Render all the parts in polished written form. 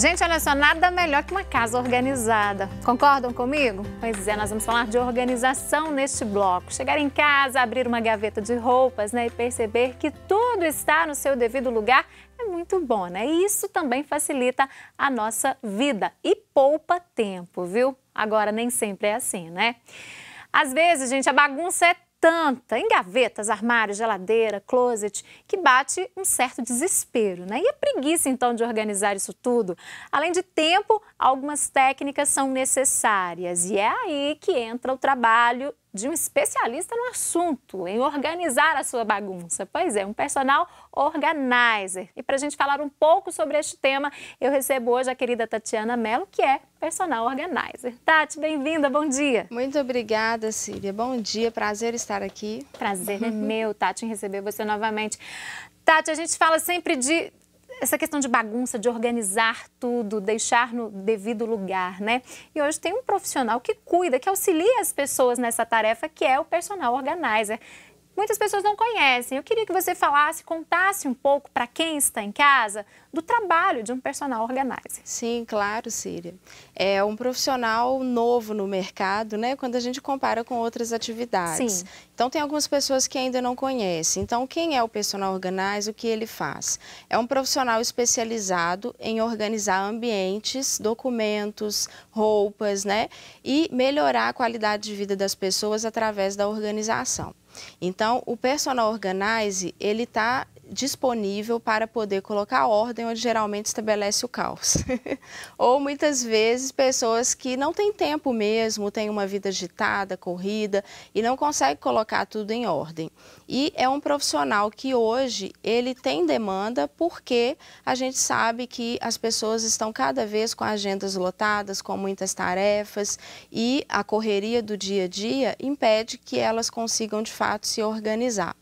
Gente, olha só, nada melhor que uma casa organizada. Concordam comigo? Pois é, nós vamos falar de organização neste bloco. Chegar em casa, abrir uma gaveta de roupas, né, e perceber que tudo está no seu devido lugar é muito bom, né? E isso também facilita a nossa vida e poupa tempo, viu? Agora, nem sempre é assim, né? Às vezes, gente, a bagunça é tanta em gavetas, armários, geladeira, closet, que bate um certo desespero, né? E a preguiça, então, de organizar isso tudo? Além de tempo, algumas técnicas são necessárias. E é aí que entra o trabalho de um especialista no assunto, em organizar a sua bagunça. Pois é, um personal organizer. E para a gente falar um pouco sobre este tema, eu recebo hoje a querida Tatiana Mello, que é personal organizer. Tati, bem-vinda, bom dia. Muito obrigada, Síria. Bom dia, prazer estar aqui. Prazer é meu, Tati, em receber você novamente. Tati, a gente fala sempre de essa questão de bagunça, de organizar tudo, deixar no devido lugar, né? E hoje tem um profissional que cuida, que auxilia as pessoas nessa tarefa, que é o personal organizer. Muitas pessoas não conhecem. Eu queria que você falasse, contasse um pouco para quem está em casa do trabalho de um personal organizer. Sim, claro, Síria. É um profissional novo no mercado, né? Quando a gente compara com outras atividades. Sim. Então, tem algumas pessoas que ainda não conhecem. Então, quem é o personal organizer? O que ele faz? É um profissional especializado em organizar ambientes, documentos, roupas, né? E melhorar a qualidade de vida das pessoas através da organização. Então, o personal organizer, ele está disponível para poder colocar ordem onde geralmente estabelece o caos. Ou muitas vezes pessoas que não têm tempo mesmo, têm uma vida agitada, corrida e não conseguem colocar tudo em ordem. E é um profissional que hoje ele tem demanda porque a gente sabe que as pessoas estão cada vez com agendas lotadas, com muitas tarefas e a correria do dia a dia impede que elas consigam de fato se organizar.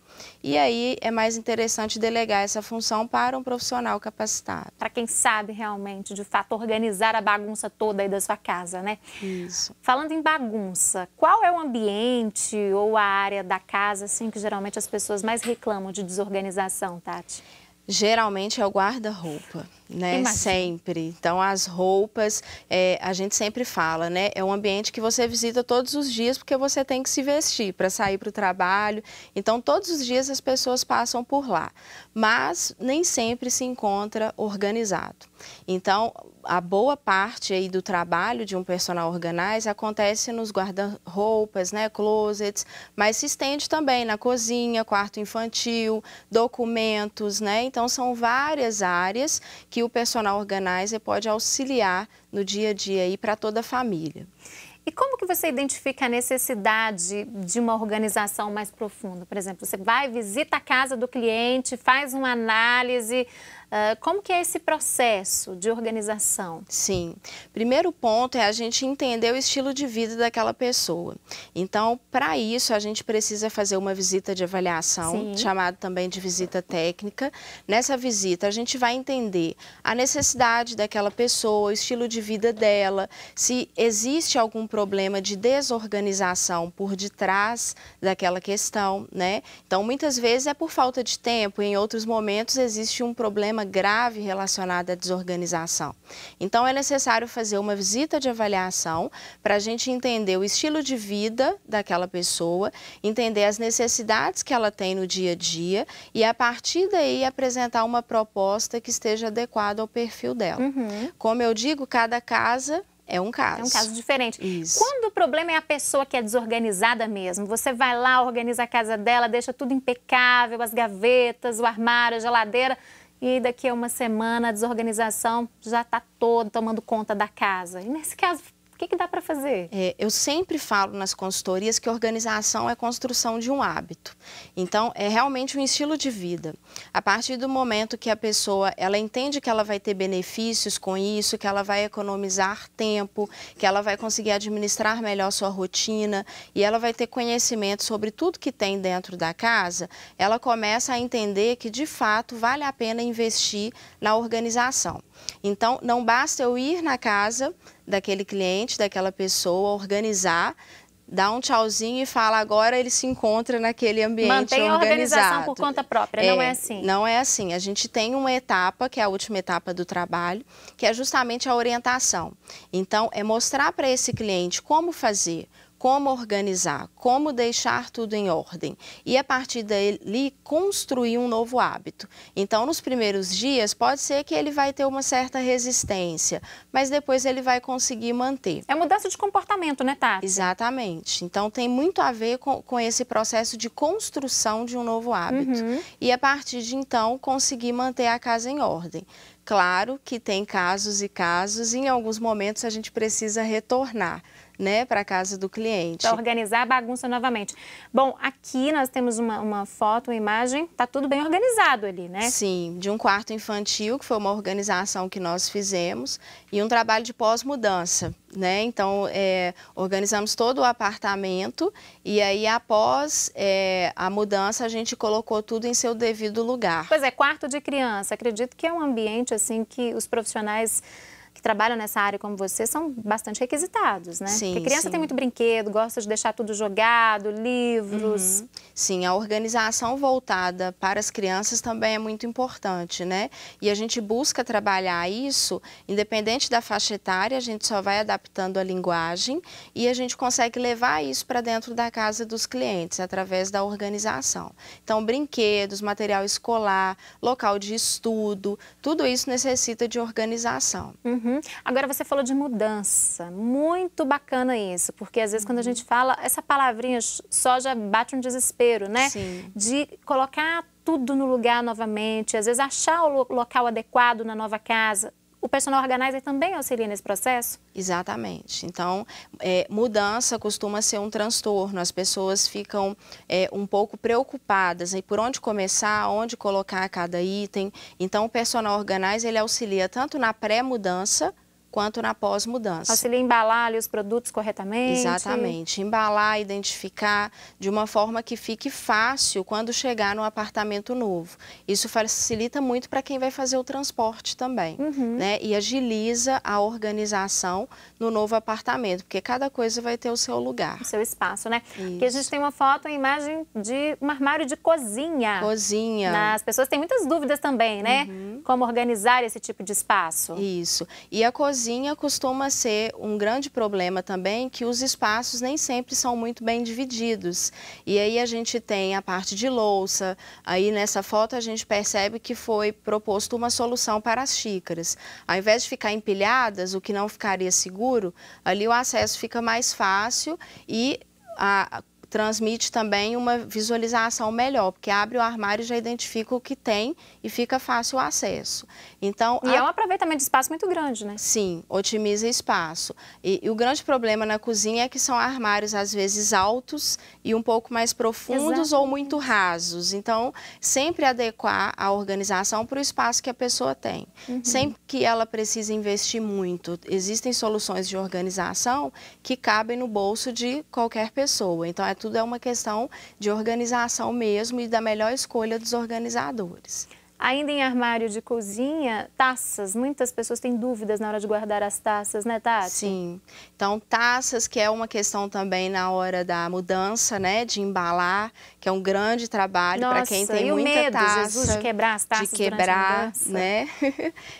E aí é mais interessante delegar essa função para um profissional capacitado. Para quem sabe realmente, de fato, organizar a bagunça toda aí da sua casa, né? Isso. Falando em bagunça, qual é o ambiente ou a área da casa, assim, que geralmente as pessoas mais reclamam de desorganização, Tati? Geralmente é o guarda-roupa, né? Imagina. Sempre. Então, as roupas, a gente sempre fala, né? É um ambiente que você visita todos os dias porque você tem que se vestir para sair para o trabalho. Então, todos os dias as pessoas passam por lá. Mas nem sempre se encontra organizado. Então, a boa parte aí do trabalho de um personal organizer acontece nos guarda-roupas, né, closets, mas se estende também na cozinha, quarto infantil, documentos, né? Então, são várias áreas que o personal organizer pode auxiliar no dia a dia aí para toda a família. E como que você identifica a necessidade de uma organização mais profunda? Por exemplo, você vai, visita a casa do cliente, faz uma análise. Como que é esse processo de organização? Sim. Primeiro ponto é a gente entender o estilo de vida daquela pessoa. Então, para isso, a gente precisa fazer uma visita de avaliação, chamada também de visita técnica. Nessa visita, a gente vai entender a necessidade daquela pessoa, o estilo de vida dela, se existe algum problema de desorganização por detrás daquela questão, né? Então, muitas vezes é por falta de tempo, em outros momentos existe um problema grave relacionado à desorganização. Então, é necessário fazer uma visita de avaliação para a gente entender o estilo de vida daquela pessoa, entender as necessidades que ela tem no dia a dia e, a partir daí, apresentar uma proposta que esteja adequada ao perfil dela. Como eu digo, cada casa é um caso. É um caso diferente. Isso. Quando o problema é a pessoa que é desorganizada mesmo, você vai lá, organiza a casa dela, deixa tudo impecável, as gavetas, o armário, a geladeira, e daqui a uma semana a desorganização já está toda tomando conta da casa. E nesse caso, o que dá para fazer? Eu sempre falo nas consultorias que organização é construção de um hábito. Então, é realmente um estilo de vida. A partir do momento que a pessoa ela entende que ela vai ter benefícios com isso, que ela vai economizar tempo, que ela vai conseguir administrar melhor sua rotina e ela vai ter conhecimento sobre tudo que tem dentro da casa, ela começa a entender que, de fato, vale a pena investir na organização. Então, não basta eu ir na casa daquele cliente, daquela pessoa, organizar, dá um tchauzinho e fala, agora ele se encontra naquele ambiente mantém organizado. a organização por conta própria, não é assim? Não é assim. A gente tem uma etapa, que é a última etapa do trabalho, que é justamente a orientação. Então, é mostrar para esse cliente como fazer, como organizar, como deixar tudo em ordem e a partir dali construir um novo hábito. Então, nos primeiros dias pode ser que ele vai ter uma certa resistência, mas depois ele vai conseguir manter. É mudança de comportamento, né, Tati? Exatamente. Então, tem muito a ver com esse processo de construção de um novo hábito. E a partir de então, conseguir manter a casa em ordem. Claro que tem casos e casos, e em alguns momentos a gente precisa retornar, né, para a casa do cliente. Para organizar a bagunça novamente. Bom, aqui nós temos uma foto, uma imagem, tá tudo bem organizado ali, né? Sim, de um quarto infantil, que foi uma organização que nós fizemos, e um trabalho de pós-mudança, né? Então, organizamos todo o apartamento e aí após a mudança a gente colocou tudo em seu devido lugar. Pois é, quarto de criança, acredito que é um ambiente assim que os profissionais que trabalham nessa área como você são bastante requisitados, né? Sim, porque criança sim. tem muito brinquedo, gosta de deixar tudo jogado, livros. Sim, a organização voltada para as crianças também é muito importante, né? E a gente busca trabalhar isso, independente da faixa etária, a gente só vai adaptando a linguagem e a gente consegue levar isso para dentro da casa dos clientes, através da organização. Então, brinquedos, material escolar, local de estudo, tudo isso necessita de organização. Agora você falou de mudança, muito bacana isso, porque às vezes quando a gente fala, essa palavrinha só já bate um desespero, né? Sim. De colocar tudo no lugar novamente, às vezes achar o local adequado na nova casa. O personal organizer também auxilia nesse processo? Exatamente. Então, mudança costuma ser um transtorno, as pessoas ficam um pouco preocupadas em por onde começar, onde colocar cada item. Então, o personal organizer, ele auxilia tanto na pré-mudança quanto na pós-mudança. Auxilia a embalar ali os produtos corretamente? Exatamente. Embalar, identificar de uma forma que fique fácil quando chegar no apartamento novo. Isso facilita muito para quem vai fazer o transporte também, né? E agiliza a organização no novo apartamento, porque cada coisa vai ter o seu lugar. O seu espaço, né? Isso. Aqui a gente tem uma foto, uma imagem de um armário de cozinha. Cozinha. As pessoas têm muitas dúvidas também, né? Como organizar esse tipo de espaço. Isso. E a cozinha costuma ser um grande problema também, que os espaços nem sempre são muito bem divididos. E aí a gente tem a parte de louça, aí nessa foto a gente percebe que foi proposto uma solução para as xícaras. Ao invés de ficar empilhadas, o que não ficaria seguro, ali o acesso fica mais fácil e transmite também uma visualização melhor, porque abre o armário e já identifica o que tem e fica fácil o acesso. Então, e é um aproveitamento de espaço muito grande, né? Sim, otimiza espaço. E o grande problema na cozinha é que são armários, às vezes, altos e um pouco mais profundos ou muito rasos. Então, sempre adequar a organização para o espaço que a pessoa tem. Sempre que ela precisa investir muito, existem soluções de organização que cabem no bolso de qualquer pessoa. Então, tudo é uma questão de organização mesmo e da melhor escolha dos organizadores. Ainda em armário de cozinha, taças. Muitas pessoas têm dúvidas na hora de guardar as taças, né, Tati? Sim. Então, taças, que é uma questão também na hora da mudança, né, de embalar, que é um grande trabalho para quem tem muita taça. Jesus, de quebrar as taças de quebrar, né?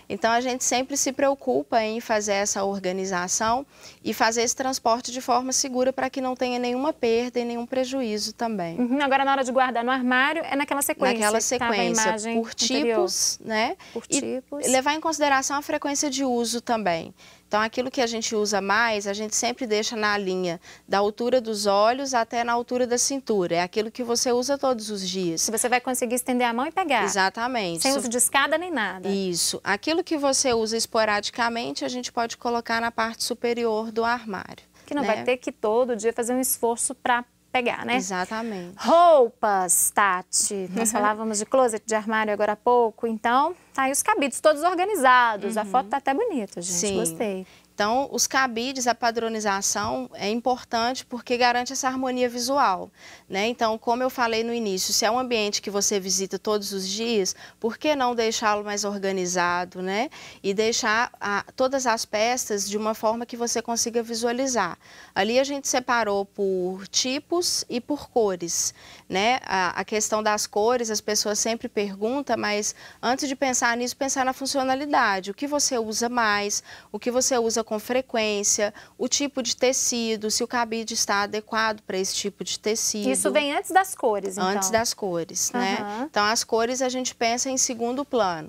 Então, a gente sempre se preocupa em fazer essa organização e fazer esse transporte de forma segura para que não tenha nenhuma perda e nenhum prejuízo também. Agora, na hora de guardar no armário, é naquela sequência. Naquela sequência, por tipos, né? Por tipos. E levar em consideração a frequência de uso também. Então, aquilo que a gente usa mais, a gente sempre deixa na linha da altura dos olhos até na altura da cintura. É aquilo que você usa todos os dias. Se você vai conseguir estender a mão e pegar. Exatamente. Sem uso de escada nem nada. Isso. Aquilo que você usa esporadicamente, a gente pode colocar na parte superior do armário. Que não né? vai ter que todo dia fazer um esforço para pegar, né? Exatamente. Roupas, Tati. Nós falávamos de closet, de armário agora há pouco. Então, tá aí os cabides todos organizados. A foto tá até bonita, gente. Sim. Gostei. Então, os cabides, a padronização é importante porque garante essa harmonia visual, né? Então, como eu falei no início, se é um ambiente que você visita todos os dias, por que não deixá-lo mais organizado, né? E deixar todas as peças de uma forma que você consiga visualizar. Ali a gente separou por tipos e por cores, né? A questão das cores, as pessoas sempre perguntam, mas antes de pensar nisso, pensar na funcionalidade. O que você usa mais, o que você usa com frequência, o tipo de tecido, se o cabide está adequado para esse tipo de tecido. Isso vem antes das cores, então? Antes das cores, né? Então, as cores a gente pensa em segundo plano.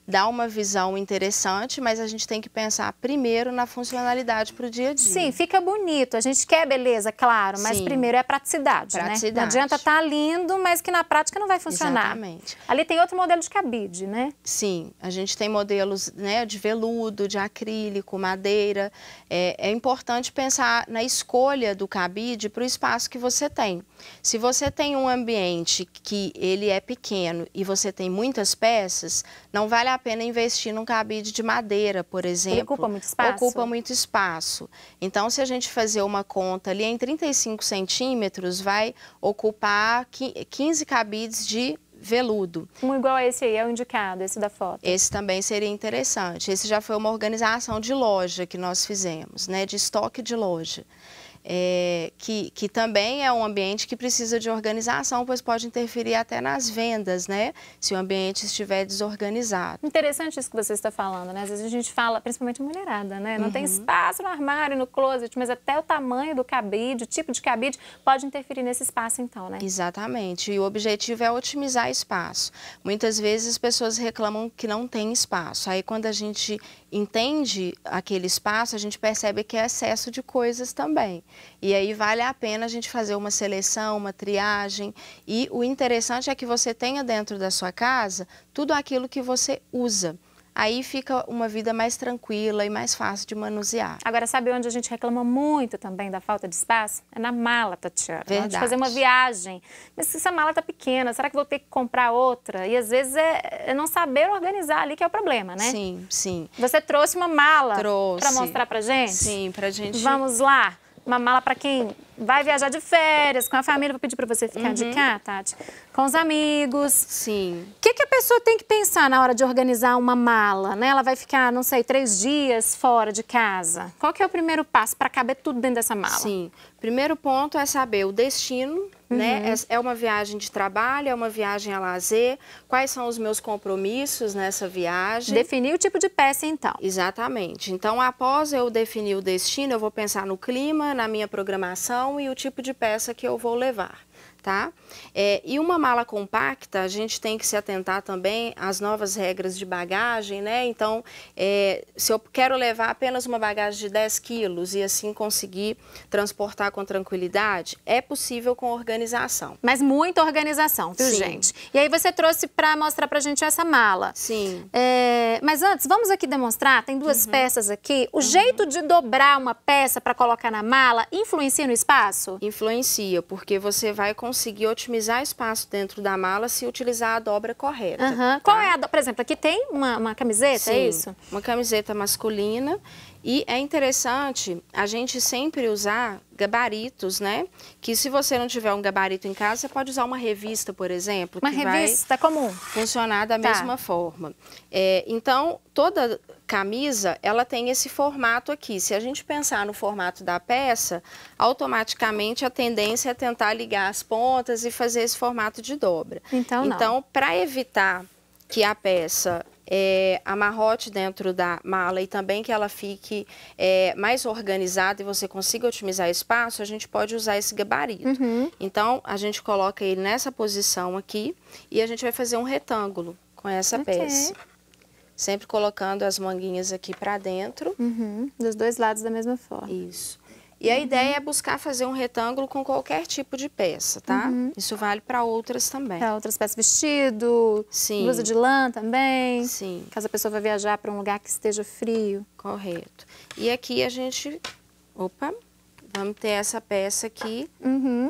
Dá uma visão interessante, mas a gente tem que pensar primeiro na funcionalidade para o dia a dia. Sim, fica bonito. A gente quer beleza, claro, mas primeiro é a praticidade, né? Não adianta estar lindo, mas que na prática não vai funcionar. Exatamente. Ali tem outro modelo de cabide, né? Sim, a gente tem modelos, né, de veludo, de acrílico, madeira. É importante pensar na escolha do cabide para o espaço que você tem. Se você tem um ambiente que ele é pequeno e você tem muitas peças, não vale a pena investir num cabide de madeira, por exemplo. Ele ocupa muito espaço? Ocupa muito espaço. Então, se a gente fazer uma conta ali em 35 centímetros, vai ocupar 15 cabides de veludo. Um igual a esse aí, é o indicado, esse da foto. Esse também seria interessante. Esse já foi uma organização de loja que nós fizemos, né, de estoque de loja. Que também é um ambiente que precisa de organização, pois pode interferir até nas vendas, né? Se o ambiente estiver desorganizado. Interessante isso que você está falando, né? Às vezes a gente fala, principalmente a mulherada, né? Não tem espaço no armário, no closet, mas até o tamanho do cabide, o tipo de cabide, pode interferir nesse espaço então, né? Exatamente. E o objetivo é otimizar espaço. Muitas vezes as pessoas reclamam que não tem espaço. Aí quando a gente entende aquele espaço, a gente percebe que é excesso de coisas também. E aí vale a pena a gente fazer uma seleção, uma triagem. E o interessante é que você tenha dentro da sua casa tudo aquilo que você usa. Aí fica uma vida mais tranquila e mais fácil de manusear. Agora, sabe onde a gente reclama muito também da falta de espaço? É na mala, Tatiana. Verdade. Na hora de fazer uma viagem. Mas se essa mala tá pequena, será que vou ter que comprar outra? E às vezes é não saber organizar ali que é o problema, né? Sim, sim. Você trouxe uma mala para Trouxe. mostrar pra gente? Sim, pra gente... Vamos lá. Uma mala para quem vai viajar de férias, com a família. Vou pedir para você ficar de cá, Tati. Com os amigos. Sim. O que a pessoa tem que pensar na hora de organizar uma mala, né? Ela vai ficar, não sei, 3 dias fora de casa. Qual que é o primeiro passo para caber tudo dentro dessa mala? Sim. Primeiro ponto é saber o destino, né? É uma viagem de trabalho, é uma viagem a lazer. Quais são os meus compromissos nessa viagem? Definir o tipo de peça, então. Exatamente. Então, após eu definir o destino, eu vou pensar no clima, na minha programação e o tipo de peça que eu vou levar. Tá? E uma mala compacta, a gente tem que se atentar também às novas regras de bagagem, né? Então, se eu quero levar apenas uma bagagem de 10 quilos e assim conseguir transportar com tranquilidade, é possível com organização. Mas muita organização, viu, gente? E aí você trouxe para mostrar pra gente essa mala. Sim. Mas antes, vamos aqui demonstrar, tem duas peças aqui. O jeito de dobrar uma peça para colocar na mala influencia no espaço? Influencia, porque você vai conseguir otimizar espaço dentro da mala se utilizar a dobra correta. Tá? Qual é a dobra? Por exemplo, aqui tem uma camiseta, Sim, é isso? Uma camiseta masculina. E é interessante a gente sempre usar gabaritos, né? Que se você não tiver um gabarito em casa, você pode usar uma revista, por exemplo. Uma revista comum. Funcionar da mesma forma. Então, toda camisa, ela tem esse formato aqui. Se a gente pensar no formato da peça, automaticamente a tendência é tentar ligar as pontas e fazer esse formato de dobra. Então, para evitar que a peça amarrote dentro da mala e também que ela fique mais organizada e você consiga otimizar espaço, a gente pode usar esse gabarito. Então, a gente coloca ele nessa posição aqui e a gente vai fazer um retângulo com essa peça. Sempre colocando as manguinhas aqui para dentro. Dos dois lados da mesma forma. Isso. E a ideia é buscar fazer um retângulo com qualquer tipo de peça, tá? Isso vale para outras também. Para outras peças, vestido, blusa de lã também. Sim. Caso a pessoa vai viajar para um lugar que esteja frio. Correto. E aqui a gente, vamos ter essa peça aqui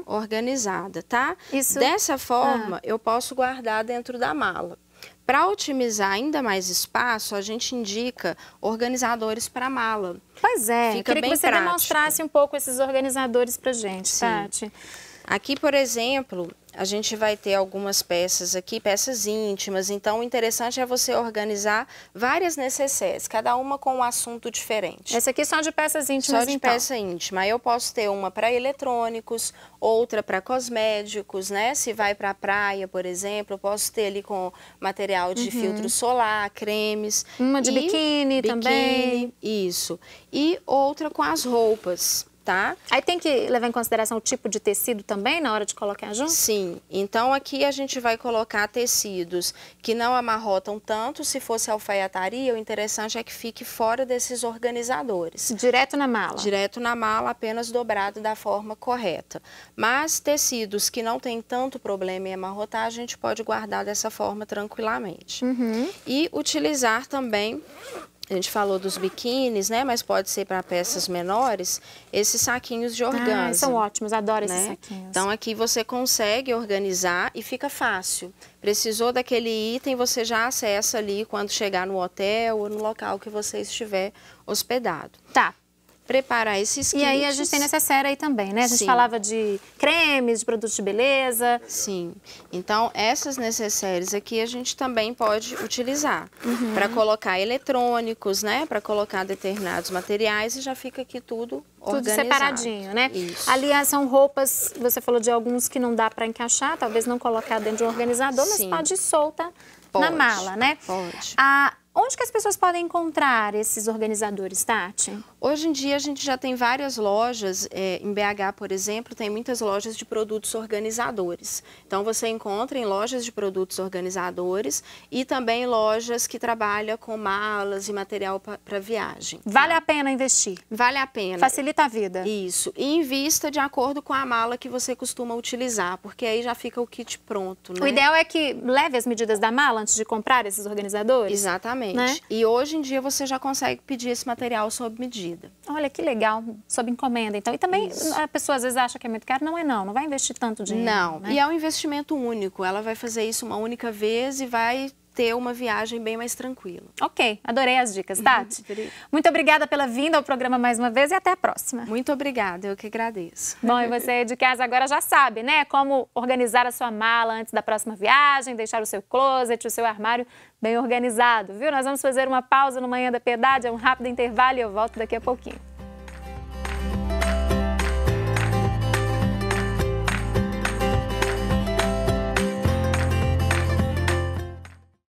organizada, tá? Dessa forma, eu posso guardar dentro da mala. Para otimizar ainda mais espaço, a gente indica organizadores para mala. Pois é, Fica queria bem que você prático. demonstrasse um pouco esses organizadores pra gente, Sim. Tati. Aqui, por exemplo, a gente vai ter algumas peças aqui, peças íntimas, então o interessante é você organizar várias necessárias, cada uma com um assunto diferente. Essa aqui só de peças íntimas, Só de então. peça íntima. Eu posso ter uma para eletrônicos, outra para cosméticos, né? Se vai para a praia, por exemplo, eu posso ter ali com material de filtro solar, cremes. Uma de biquíni também. Isso. E outra com as roupas. Tá? Aí tem que levar em consideração o tipo de tecido também na hora de colocar junto? Sim, então aqui a gente vai colocar tecidos que não amarrotam tanto. Se fosse alfaiataria, o interessante é que fique fora desses organizadores. Direto na mala? Direto na mala, apenas dobrado da forma correta. Mas tecidos que não tem tanto problema em amarrotar, a gente pode guardar dessa forma tranquilamente. E utilizar também... A gente falou dos biquínis, né? Mas pode ser para peças menores, esses saquinhos de organza. São ótimos, adoro esses né? saquinhos. Então aqui você consegue organizar e fica fácil. Precisou daquele item, você já acessa ali quando chegar no hotel ou no local que você estiver hospedado. Tá. Preparar esses kits. E aí a gente tem necessaire aí também, né? A gente Sim. falava de cremes, de produtos de beleza. Sim. Então, essas necessaires aqui a gente também pode utilizar para colocar eletrônicos, né? Para colocar determinados materiais e já fica aqui tudo organizado. Separadinho, né? Isso. Ali são roupas, você falou de alguns que não dá para encaixar, talvez não colocar dentro de um organizador, Sim. mas pode ir solta na mala, né? Pode. Onde que as pessoas podem encontrar esses organizadores, Tati? Hoje em dia a gente já tem várias lojas, em BH, por exemplo, tem muitas lojas de produtos organizadores. Então você encontra em lojas de produtos organizadores e também lojas que trabalham com malas e material para viagem. Vale a pena investir? Vale a pena. Facilita a vida. Isso. E invista de acordo com a mala que você costuma utilizar, porque aí já fica o kit pronto, né? O ideal é que leve as medidas da mala antes de comprar esses organizadores? Exatamente. Né? E hoje em dia você já consegue pedir esse material sob medida. Olha, que legal, sob encomenda. Então, e também a pessoa às vezes acha que é muito caro, não vai investir tanto dinheiro. Não, né? E é um investimento único, ela vai fazer isso uma única vez e vai ter uma viagem bem mais tranquila. Ok, adorei as dicas, Tati. Muito obrigada pela vinda ao programa mais uma vez e até a próxima. Muito obrigada, eu que agradeço. Bom, e você de casa agora já sabe, né? Como organizar a sua mala antes da próxima viagem, deixar o seu closet, o seu armário bem organizado, viu? Nós vamos fazer uma pausa no Manhã da Piedade, é um rápido intervalo e eu volto daqui a pouquinho.